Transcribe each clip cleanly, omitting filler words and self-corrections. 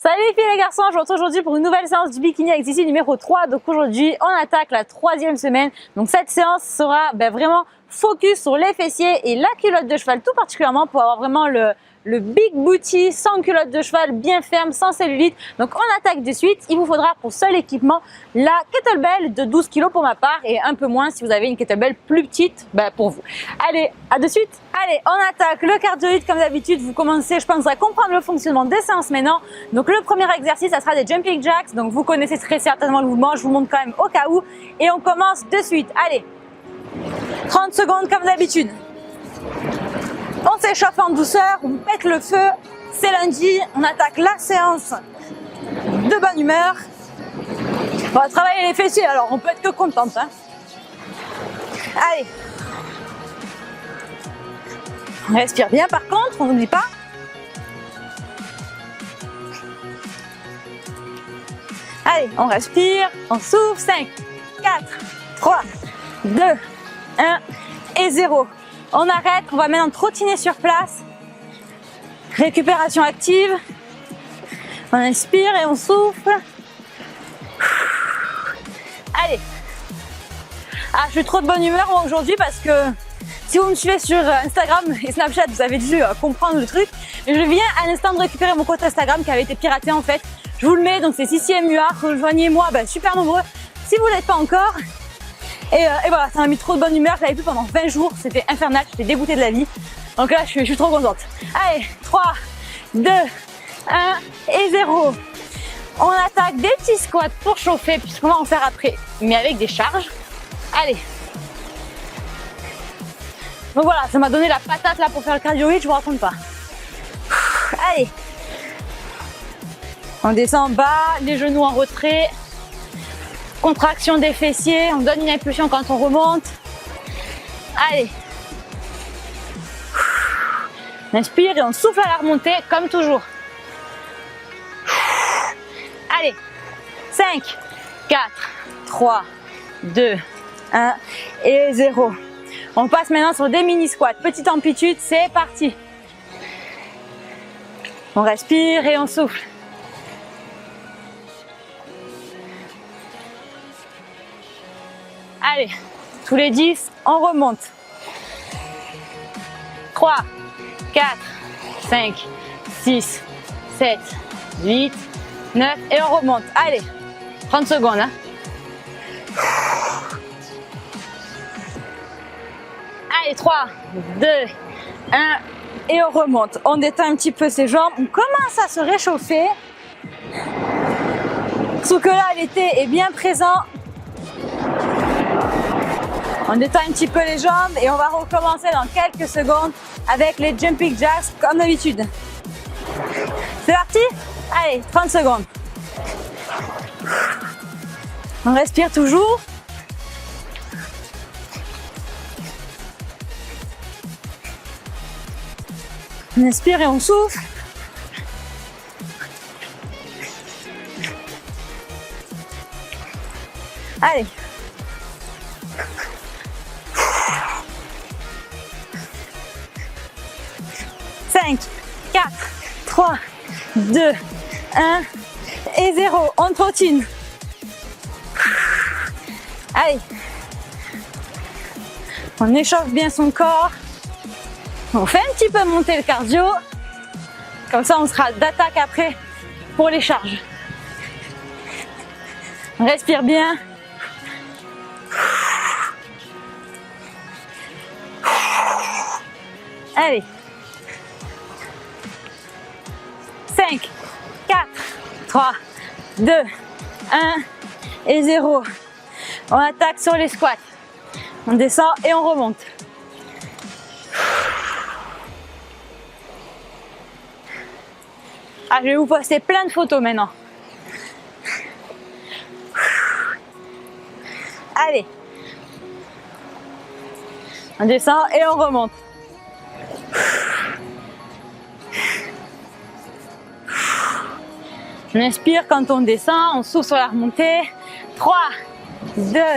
Salut les filles et les garçons, je vous retrouve aujourd'hui pour une nouvelle séance du bikini exercice numéro 3. Donc aujourd'hui, on attaque la 3e semaine. Donc cette séance sera vraiment focus sur les fessiers et la culotte de cheval tout particulièrement pour avoir vraiment le big booty sans culotte de cheval, bien ferme, sans cellulite. Donc on attaque de suite. Il vous faudra pour seul équipement la kettlebell de 12 kg pour ma part et un peu moins si vous avez une kettlebell plus petite pour vous. Allez, à de suite. Allez, on attaque le cardio comme d'habitude. Vous commencez, je pense, à comprendre le fonctionnement des séances maintenant. Donc le premier exercice, ça sera des jumping jacks. Donc vous connaissez très certainement le mouvement. Je vous montre quand même au cas où. Et on commence de suite. Allez, 30 secondes comme d'habitude. On s'échauffe en douceur, on pète le feu. C'est lundi, on attaque la séance de bonne humeur. On va travailler les fessiers, alors on peut être que contente. Hein. Allez. On respire bien par contre, on n'oublie pas. Allez, on respire, on souffle. 5, 4, 3, 2, 1 et 0. On arrête, on va maintenant trottiner sur place. Récupération active. On inspire et on souffle. Allez. Ah, je suis trop de bonne humeur moi aujourd'hui parce que si vous me suivez sur Instagram et Snapchat, vous avez dû comprendre le truc. Je viens à l'instant de récupérer mon compte Instagram qui avait été piraté en fait. Je vous le mets, donc c'est CCMUA. Rejoignez-moi, super nombreux si vous ne l'êtes pas encore. Et voilà, ça m'a mis trop de bonne humeur. Je l'avais plus pendant 20 jours, c'était infernal, j'étais dégoûtée de la vie. Donc là, je suis trop contente. Allez, 3, 2, 1 et 0. On attaque des petits squats pour chauffer, puisqu'on va en faire après, mais avec des charges. Allez. Donc voilà, ça m'a donné la patate là pour faire le cardio, je vous raconte pas. Allez. On descend en bas, les genoux en retrait. Contraction des fessiers, on donne une impulsion quand on remonte. Allez. On inspire et on souffle à la remontée comme toujours. Allez. 5, 4, 3, 2, 1 et 0. On passe maintenant sur des mini squats. Petite amplitude, c'est parti. On respire et on souffle. Allez, tous les 10, on remonte. 3, 4, 5, 6, 7, 8, 9 et on remonte. Allez, 30 secondes. Hein. Allez, 3, 2, 1 et on remonte. On détend un petit peu ses jambes. On commence à se réchauffer. Sauf que là, l'été est bien présent. On détend un petit peu les jambes et on va recommencer dans quelques secondes avec les jumping jacks comme d'habitude. C'est parti? Allez, 30 secondes. On respire toujours. On inspire et on souffle. Allez. 5, 4, 3, 2, 1 et 0. On trottine. Allez. On échauffe bien son corps. On fait un petit peu monter le cardio. Comme ça, on sera d'attaque après pour les charges. On respire bien. Allez. 5, 4, 3, 2, 1 et 0. On attaque sur les squats. On descend et on remonte. Ah, je vais vous poster plein de photos maintenant. Allez. On descend et on remonte. On inspire quand on descend, on souffle sur la remontée. 3, 2, 1.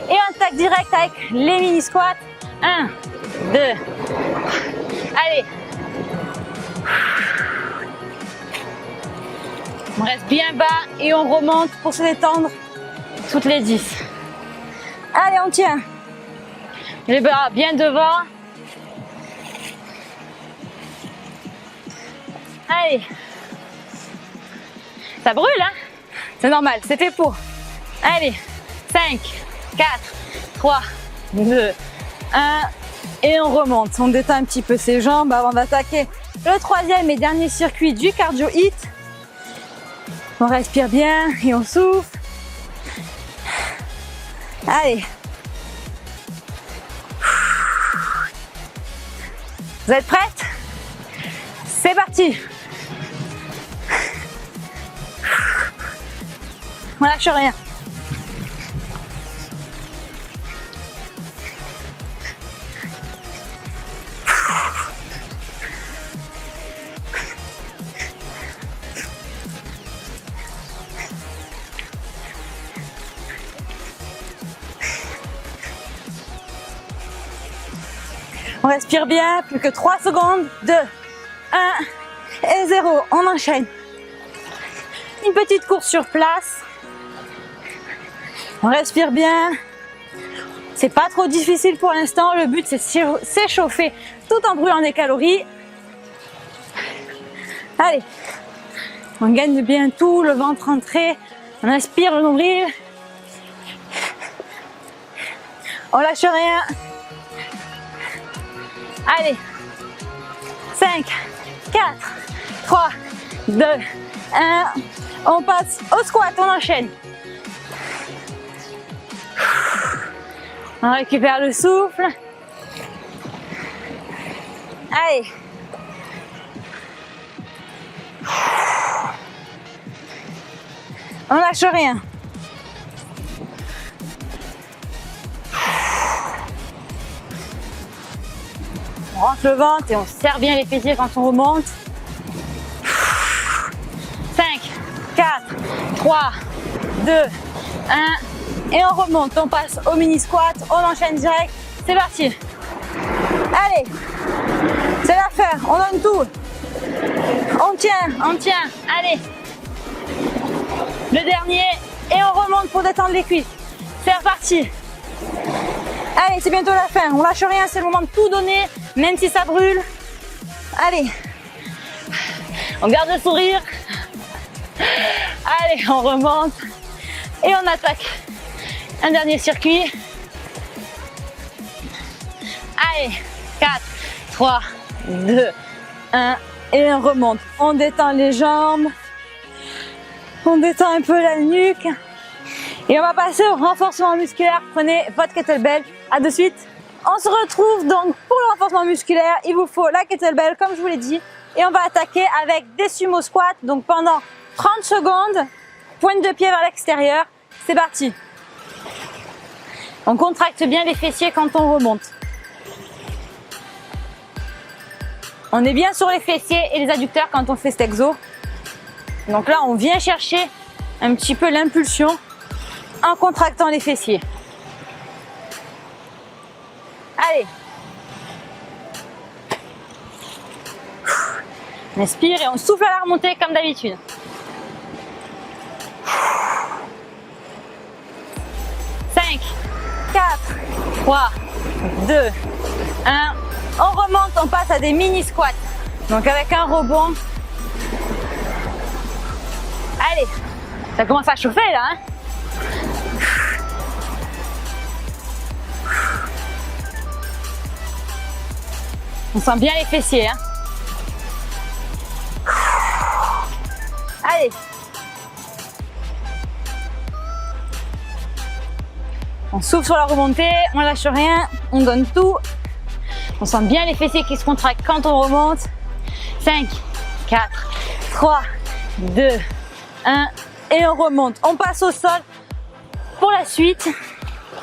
Et on attaque direct avec les mini squats. 1, 2. Allez. On reste bien bas et on remonte pour se détendre toutes les 10. Allez, on tient. Les bras bien devant. Allez. Ça brûle, hein? C'est normal, c'est fait pour. Allez, 5, 4, 3, 2, 1. Et on remonte. On détend un petit peu ses jambes avant d'attaquer le troisième et dernier circuit du cardio hit. On respire bien et on souffle. Allez. Vous êtes prêtes? C'est parti. On lâche rien. On respire bien, plus que 3 secondes. 2, 1 et 0. On enchaîne. Une petite course sur place. On respire bien. C'est pas trop difficile pour l'instant. Le but, c'est s'échauffer tout en brûlant des calories. Allez. On gagne bien tout, le ventre entré. On inspire le nombril. On lâche rien. Allez, 5, 4, 3, 2, 1. On passe au squat, on enchaîne. On récupère le souffle. Allez. On lâche rien. On rentre le ventre et on serre bien les fessiers quand on remonte. 5, 4, 3, 2, 1. Et on remonte. On passe au mini squat. On enchaîne direct. C'est parti. Allez. C'est l'affaire. On donne tout. On tient. On tient. Allez. Le dernier. Et on remonte pour détendre les cuisses. C'est reparti. Allez, c'est bientôt la fin. On lâche rien. C'est le moment de tout donner. Même si ça brûle. Allez. On garde le sourire. Allez, on remonte. Et on attaque. Un dernier circuit. Allez. 4, 3, 2, 1. Et on remonte. On détend les jambes. On détend un peu la nuque. Et on va passer au renforcement musculaire. Prenez votre kettlebell. À de suite. On se retrouve donc pour le renforcement musculaire. Il vous faut la kettlebell comme je vous l'ai dit. Et on va attaquer avec des sumo squats. Donc pendant 30 secondes, pointe de pied vers l'extérieur. C'est parti. On contracte bien les fessiers quand on remonte. On est bien sur les fessiers et les adducteurs quand on fait cet exo. Donc là, on vient chercher un petit peu l'impulsion en contractant les fessiers. Allez. On inspire et on souffle à la remontée comme d'habitude. Cinq, 4, 3, 2, 1. On remonte, on passe à des mini squats. Donc avec un rebond. Allez, ça commence à chauffer là, hein? On sent bien les fessiers, hein? Allez. On souffle sur la remontée, on lâche rien, on donne tout. On sent bien les fessiers qui se contractent quand on remonte. 5, 4, 3, 2, 1. Et on remonte. On passe au sol pour la suite.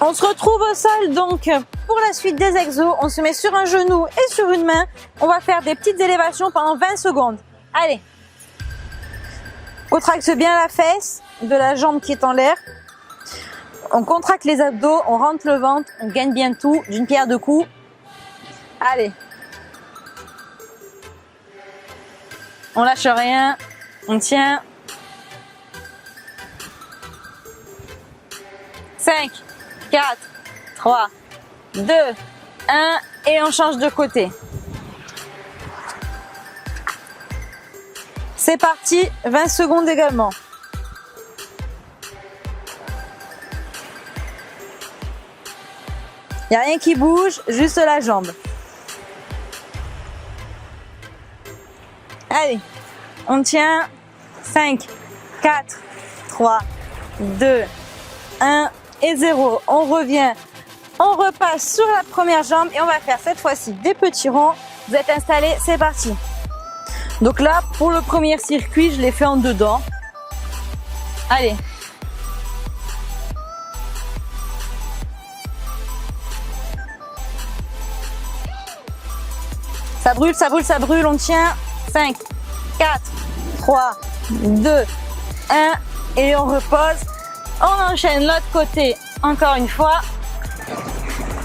On se retrouve au sol donc pour la suite des exos. On se met sur un genou et sur une main. On va faire des petites élévations pendant 20 secondes. Allez. Contracte bien la fesse de la jambe qui est en l'air. On contracte les abdos, on rentre le ventre, on gagne bien tout d'une pierre deux coups. Allez. On lâche rien, on tient. 5, 4, 3, 2, 1 et on change de côté. C'est parti, 20 secondes également. Il n'y a rien qui bouge, juste la jambe. Allez, on tient. 5, 4, 3, 2, 1 et 0. On revient, on repasse sur la première jambe et on va faire cette fois-ci des petits ronds. Vous êtes installés, c'est parti. Donc là, pour le premier circuit, je l'ai fait en dedans. Allez. Ça brûle, ça brûle, ça brûle, on tient. 5, 4, 3, 2, 1 et on repose. On enchaîne l'autre côté encore une fois.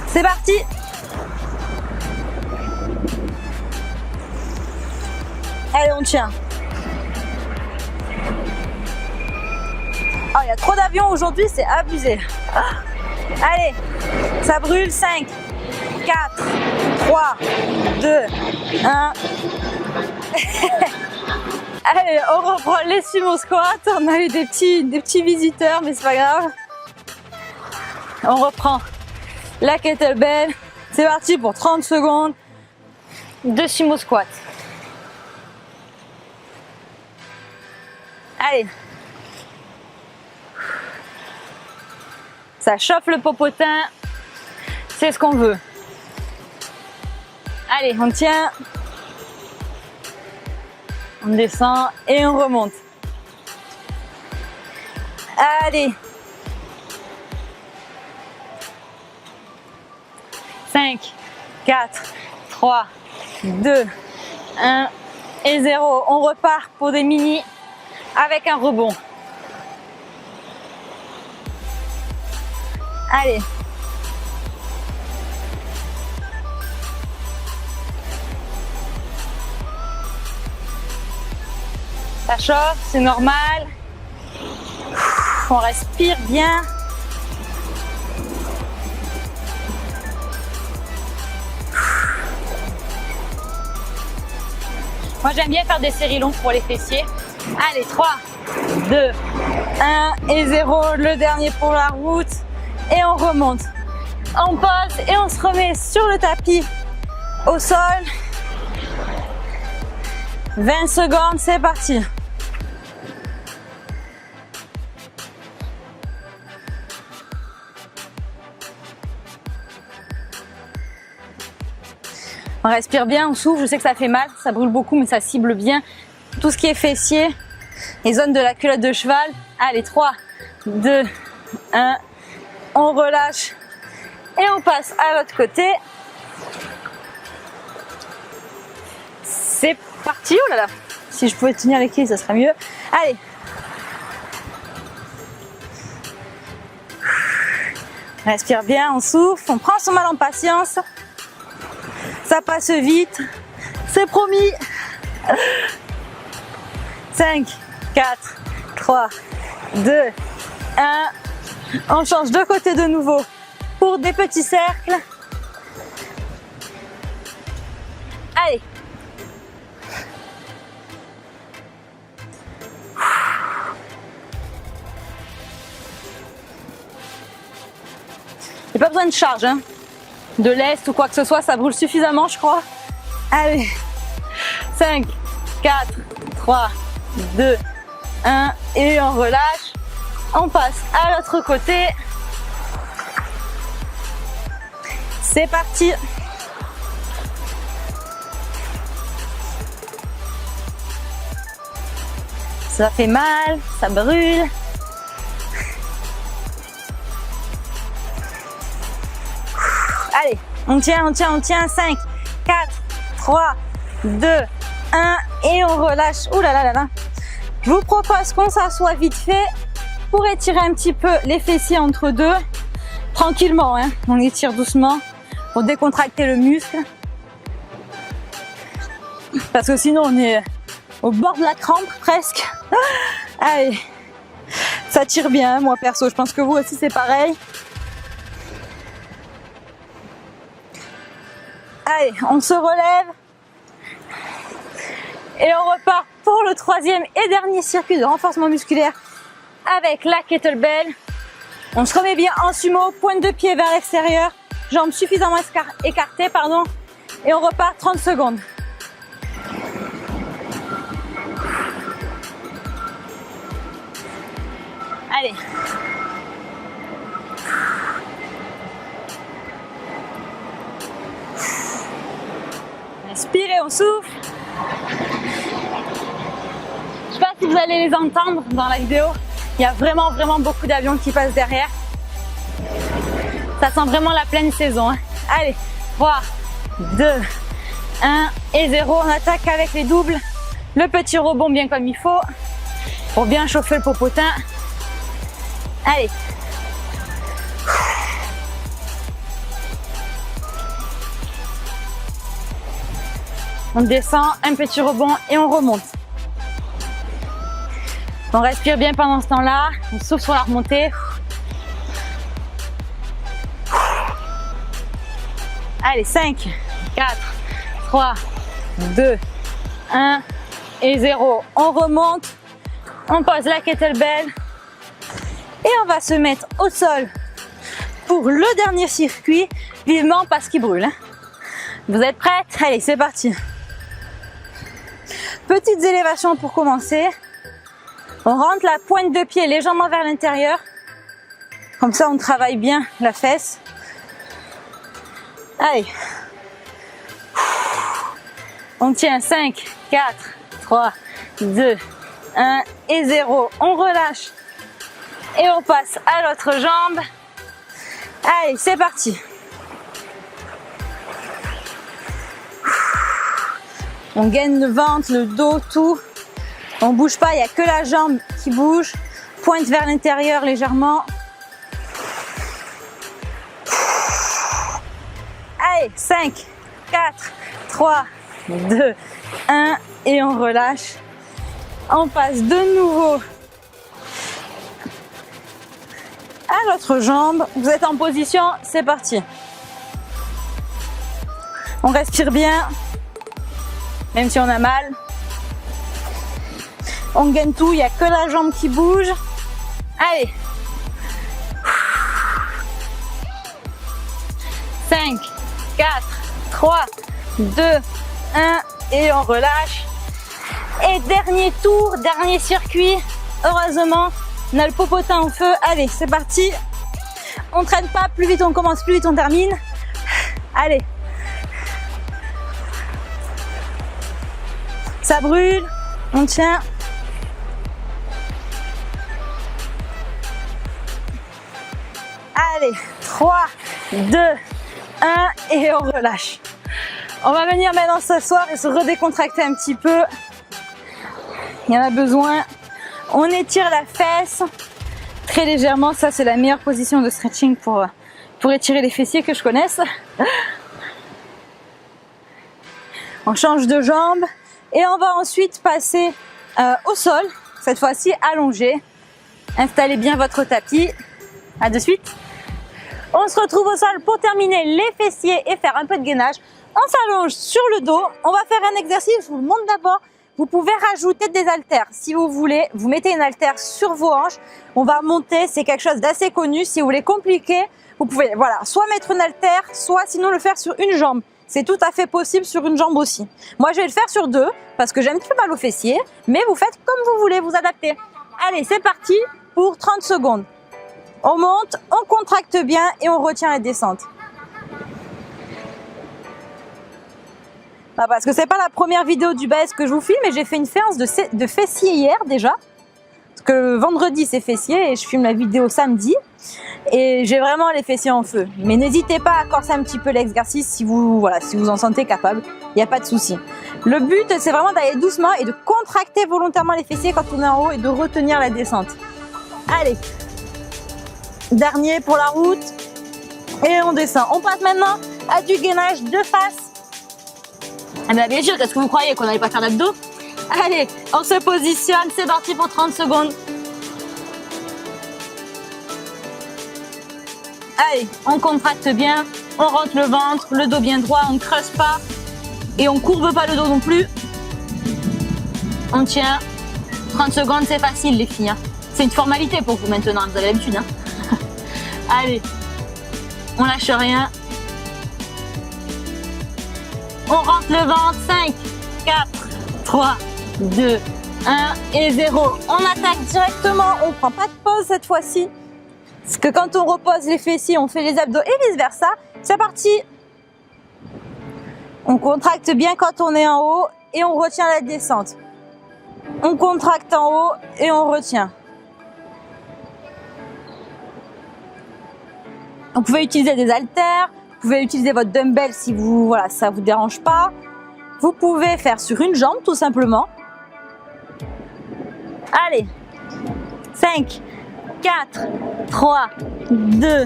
C'est parti. Allez, on tient. Oh, il y a trop d'avions aujourd'hui, c'est abusé. Allez, ça brûle. 5, 4, 3, 2, 1. Allez, on reprend les sumo squats. On a eu des petits visiteurs, mais c'est pas grave. On reprend la kettlebell. C'est parti pour 30 secondes de sumo squat. Allez. Ça chauffe le popotin. C'est ce qu'on veut. Allez, on tient. On descend et on remonte. Allez. 5, 4, 3, 2, 1 et 0. On repart pour des mini avec un rebond. Allez. Ça chauffe, c'est normal. On respire bien. Moi, j'aime bien faire des séries longues pour les fessiers. Allez, 3, 2, 1 et 0. Le dernier pour la route. Et on remonte. On pose et on se remet sur le tapis au sol. 20 secondes, c'est parti. On respire bien, on souffle. Je sais que ça fait mal, ça brûle beaucoup, mais ça cible bien tout ce qui est fessier, les zones de la culotte de cheval. Allez, 3, 2, 1. On relâche et on passe à l'autre côté. C'est parti. Oh là là, si je pouvais tenir les clés, ça serait mieux. Allez. On respire bien, on souffle, on prend son mal en patience. Ça passe vite, c'est promis. 5, 4, 3, 2, 1. On change de côté de nouveau pour des petits cercles. Allez. Il n'y a pas besoin de charge, hein, de lest ou quoi que ce soit, ça brûle suffisamment, je crois. Allez. 5, 4, 3, 2, 1 et on relâche. On passe à l'autre côté. C'est parti. Ça fait mal, ça brûle. Allez, on tient, on tient, on tient. 5, 4, 3, 2, 1 et on relâche. Ouh là là là là. Je vous propose qu'on s'assoie vite fait pour étirer un petit peu les fessiers entre deux. Tranquillement, hein. On étire doucement pour décontracter le muscle. Parce que sinon on est au bord de la crampe presque. Allez, Ça tire bien, moi perso, je pense que vous aussi c'est pareil. Allez, on se relève. Et on repart pour le troisième et dernier circuit de renforcement musculaire avec la kettlebell. On se remet bien en sumo, pointe de pied vers l'extérieur, jambes suffisamment écartées, pardon, et on repart 30 secondes. Allez. Inspirez, on souffle. Je sais pas si vous allez les entendre dans la vidéo. Il y a vraiment beaucoup d'avions qui passent derrière. Ça sent vraiment la pleine saison. Hein. Allez, 3, 2, 1 et 0. On attaque avec les doubles. Le petit rebond bien comme il faut pour bien chauffer le popotin. Allez. On descend, un petit rebond et on remonte. On respire bien pendant ce temps-là. On souffle sur la remontée. Allez, 5, 4, 3, 2, 1 et 0. On remonte. On pose la kettlebell. Et on va se mettre au sol pour le dernier circuit, vivement parce qu'il brûle. Hein. Vous êtes prêtes? Allez, c'est parti. Petites élévations pour commencer. On rentre la pointe de pied légèrement vers l'intérieur. Comme ça, on travaille bien la fesse. Allez. On tient 5, 4, 3, 2, 1 et 0. On relâche. Et on passe à l'autre jambe. Allez, c'est parti. On gaine le ventre, le dos, tout. On bouge pas, il n'y a que la jambe qui bouge. Pointe vers l'intérieur légèrement. Allez, 5, 4, 3, 2, 1 et on relâche. On passe de nouveau à l'autre jambe. Vous êtes en position, c'est parti. On respire bien, même si on a mal. On gagne tout, il n'y a que la jambe qui bouge. Allez. 5, 4, 3, 2, 1 et on relâche. Et dernier tour, dernier circuit. Heureusement, on a le popotin en feu. Allez, c'est parti. On traîne pas, plus vite on commence, plus vite on termine. Allez. Ça brûle, on tient. Allez, 3, 2, 1 et on relâche. On va venir maintenant s'asseoir et se redécontracter un petit peu. Il y en a besoin. On étire la fesse très légèrement. Ça, c'est la meilleure position de stretching pour étirer les fessiers que je connaisse. On change de jambe et on va ensuite passer au sol. Cette fois-ci allongé. Installez bien votre tapis. À de suite. On se retrouve au sol pour terminer les fessiers et faire un peu de gainage. On s'allonge sur le dos. On va faire un exercice, je vous le montre d'abord. Vous pouvez rajouter des haltères si vous voulez. Vous mettez une haltère sur vos hanches. On va monter, c'est quelque chose d'assez connu. Si vous voulez compliquer, vous pouvez soit mettre une haltère, soit sinon le faire sur une jambe. C'est tout à fait possible sur une jambe aussi. Moi, je vais le faire sur deux parce que j'ai un petit peu mal aux fessiers. Mais vous faites comme vous voulez, vous adaptez. Allez, c'est parti pour 30 secondes. On monte, on contracte bien et on retient la descente. Parce que c'est pas la première vidéo du BAS que je vous filme, mais j'ai fait une séance de fessiers hier déjà. Parce que vendredi c'est fessiers et je filme la vidéo samedi. Et j'ai vraiment les fessiers en feu. Mais n'hésitez pas à corser un petit peu l'exercice si vous en sentez capable. Il n'y a pas de souci. Le but c'est vraiment d'aller doucement et de contracter volontairement les fessiers quand on est en haut et de retenir la descente. Allez. Dernier pour la route. Et on descend. On passe maintenant à du gainage de face. Ah ben bien sûr, qu'est-ce que vous croyez qu'on n'allait pas faire d'abdos? Allez, on se positionne, c'est parti pour 30 secondes. Allez, on contracte bien, on rentre le ventre, le dos bien droit, on ne creuse pas et on courbe pas le dos non plus. On tient. 30 secondes, c'est facile les filles. Hein. C'est une formalité pour vous maintenant, vous avez l'habitude. Hein. Allez, on lâche rien. On rentre le ventre. 5, 4, 3, 2, 1 et 0. On attaque directement, on ne prend pas de pause cette fois-ci. Parce que quand on repose les fessiers, on fait les abdos et vice versa. C'est parti. On contracte bien quand on est en haut et on retient la descente. On contracte en haut et on retient. Vous pouvez utiliser des haltères, vous pouvez utiliser votre dumbbell si ça vous dérange pas. Vous pouvez faire sur une jambe tout simplement. Allez, 5, 4, 3, 2,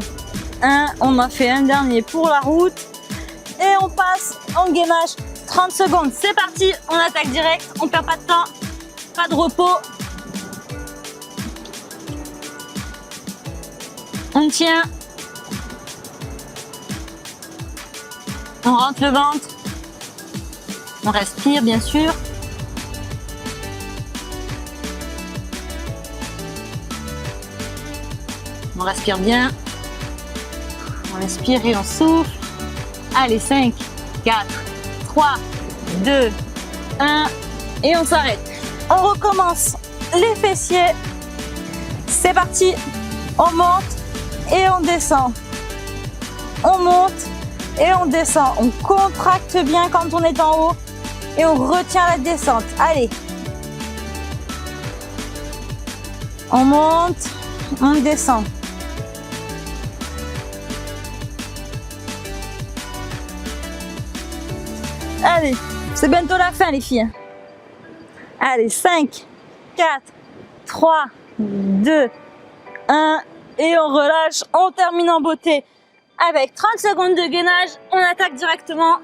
1. On en fait un dernier pour la route. Et on passe en gainage 30 secondes. C'est parti, on attaque direct, on perd pas de temps, pas de repos. On tient. On rentre le ventre. On respire bien sûr. On respire bien. On inspire et on souffle. Allez, 5, 4, 3, 2, 1 et on s'arrête. On recommence les fessiers. C'est parti. On monte et on descend. On monte et on descend. On contracte bien quand on est en haut et on retient la descente. Allez. On monte, on descend. Allez, c'est bientôt la fin les filles. Allez, 5, 4, 3, 2, 1 et on relâche. On termine en beauté. Avec 30 secondes de gainage, on attaque directement.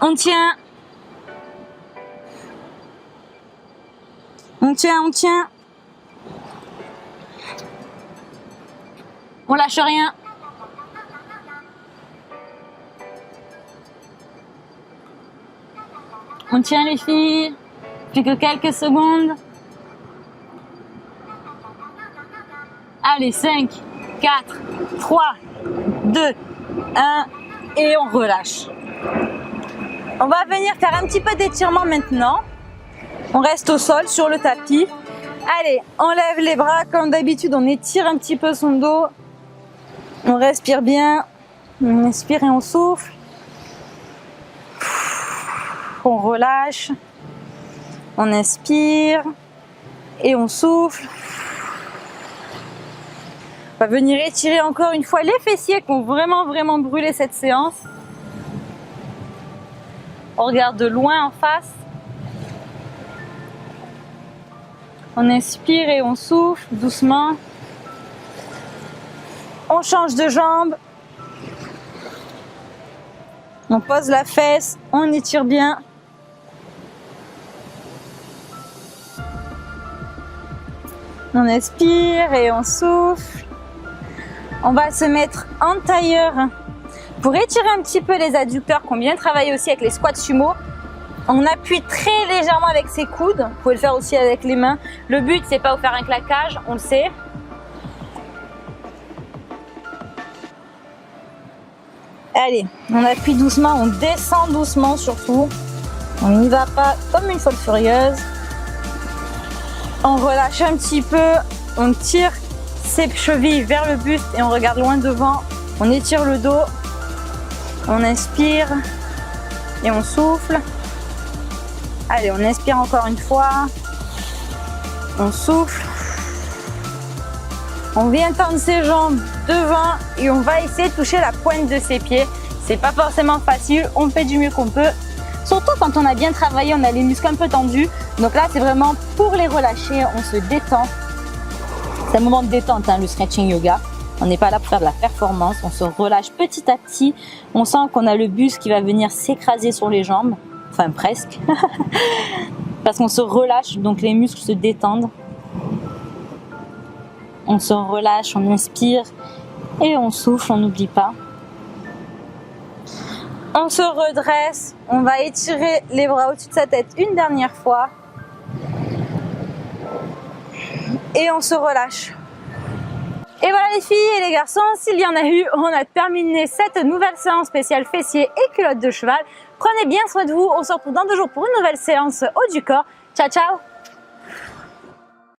On tient. On tient, on tient. On lâche rien. On tient les filles. Plus que quelques secondes. Allez, 5, 4, 3, 2, 1 et on relâche. On va venir faire un petit peu d'étirement maintenant. On reste au sol sur le tapis. Allez, on lève les bras comme d'habitude, on étire un petit peu son dos. On respire bien. On inspire et on souffle. On relâche. On inspire et on souffle. On va venir étirer encore une fois les fessiers qui ont vraiment brûlé cette séance. On regarde de loin en face. On inspire et on souffle doucement. On change de jambe. On pose la fesse, on étire bien. On inspire et on souffle. On va se mettre en tailleur pour étirer un petit peu les adducteurs qu'on vient travailler aussi avec les squats sumo. On appuie très légèrement avec ses coudes. Vous pouvez le faire aussi avec les mains. Le but, c'est pas vous faire un claquage, on le sait. Allez, on appuie doucement, on descend doucement surtout. On n'y va pas comme une folle furieuse. On relâche un petit peu, on tire ses chevilles vers le buste et on regarde loin devant. On étire le dos, on inspire et on souffle. Allez, on inspire encore une fois. On souffle. On vient tendre ses jambes devant et on va essayer de toucher la pointe de ses pieds. C'est pas forcément facile, on fait du mieux qu'on peut. Surtout quand on a bien travaillé, on a les muscles un peu tendus. Donc là, c'est vraiment pour les relâcher, on se détend. C'est un moment de détente, hein, le stretching yoga. On n'est pas là pour faire de la performance, on se relâche petit à petit. On sent qu'on a le buste qui va venir s'écraser sur les jambes, enfin presque. Parce qu'on se relâche, donc les muscles se détendent. on se relâche, on inspire et on souffle, on n'oublie pas. On se redresse, on va étirer les bras au-dessus de sa tête une dernière fois. Et on se relâche. Et voilà les filles et les garçons, s'il y en a eu, on a terminé cette nouvelle séance spéciale fessiers et culottes de cheval. Prenez bien soin de vous, on se retrouve dans 2 jours pour une nouvelle séance haut du corps. Ciao ciao!